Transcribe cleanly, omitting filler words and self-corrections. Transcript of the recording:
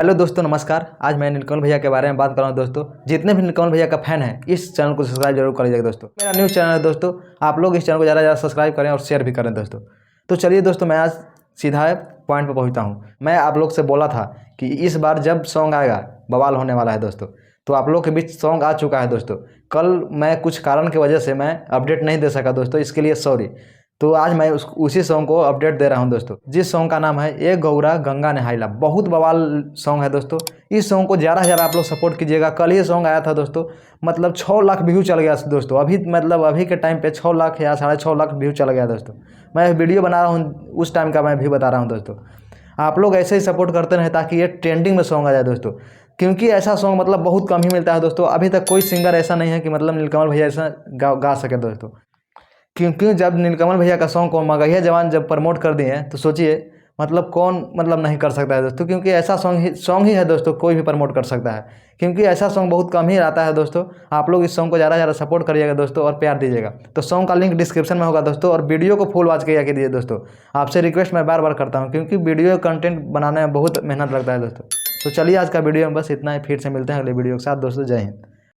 Hello दोस्तों, नमस्कार। आज मैं नीलकमल भैया के बारे में बात कर रहा हूँ। दोस्तों, जितने भी नीलकमल भैया का फैन है इस चैनल को सब्सक्राइब जरूर कर लीजिएगा। दोस्तों, मेरा न्यूज़ चैनल है। दोस्तों, आप लोग इस चैनल को ज़्यादा से ज़्यादा सब्सक्राइब करें और शेयर भी करें। दोस्तों, तो चलिए दोस्तों, मैं आज सीधा पॉइंट पर पहुँचता हूँ। मैं आप लोग से बोला था कि इस बार जब सॉन्ग आएगा बवाल होने वाला है। दोस्तों, तो आप लोग के बीच सॉन्ग आ चुका है। दोस्तों, कल मैं कुछ कारण की वजह से मैं अपडेट नहीं दे सका। दोस्तों, इसके लिए सॉरी। तो आज मैं उसी सॉन्ग को अपडेट दे रहा हूं। दोस्तों, जिस सॉन्ग का नाम है ए गौरा गंगा नहाइला, बहुत बवाल सॉन्ग है। दोस्तों, इस सॉन्ग को ज़्यादा से ज़्यादा आप लोग सपोर्ट कीजिएगा। कल ही सॉन्ग आया था। दोस्तों, मतलब 6 लाख व्यू चल गया। दोस्तों, अभी के टाइम पे 6 लाख या 6.5 लाख व्यू चल गया। दोस्तों, मैं वीडियो बना रहा हूँ उस टाइम का मैं भी बता रहा हूँ। दोस्तों, आप लोग ऐसे ही सपोर्ट करते रहें ताकि ये ट्रेंडिंग में सॉन्ग आ जाए। दोस्तों, क्योंकि ऐसा सॉन्ग मतलब बहुत कम ही मिलता है। दोस्तों, अभी तक कोई सिंगर ऐसा नहीं है कि मतलब नीलकमल भैया ऐसा गा सके। दोस्तों, क्योंकि जब नीलकमल भैया का सॉन्ग को मगहिया जवान जब प्रमोट कर दिए हैं तो सोचिए मतलब कौन मतलब नहीं कर सकता है। दोस्तों, क्योंकि ऐसा सॉन्ग ही है। दोस्तों, कोई भी प्रमोट कर सकता है, क्योंकि ऐसा सॉन्ग बहुत कम ही आता है। दोस्तों, आप लोग इस सॉन्ग को ज़्यादा से ज़्यादा सपोर्ट करिएगा। दोस्तों, और प्यार दीजिएगा। तो सॉन्ग का लिंक डिस्क्रिप्शन में होगा। दोस्तों, और वीडियो को फुल वॉच किया कीजिए। दोस्तों, आपसे रिक्वेस्ट मैं बार बार करता हूँ, क्योंकि वीडियो कंटेंट बनाने में बहुत मेहनत लगता है। दोस्तों, तो चलिए आज का वीडियो में बस इतना ही। फिर से मिलते हैं अगले वीडियो के साथ। दोस्तों, जय हिंद।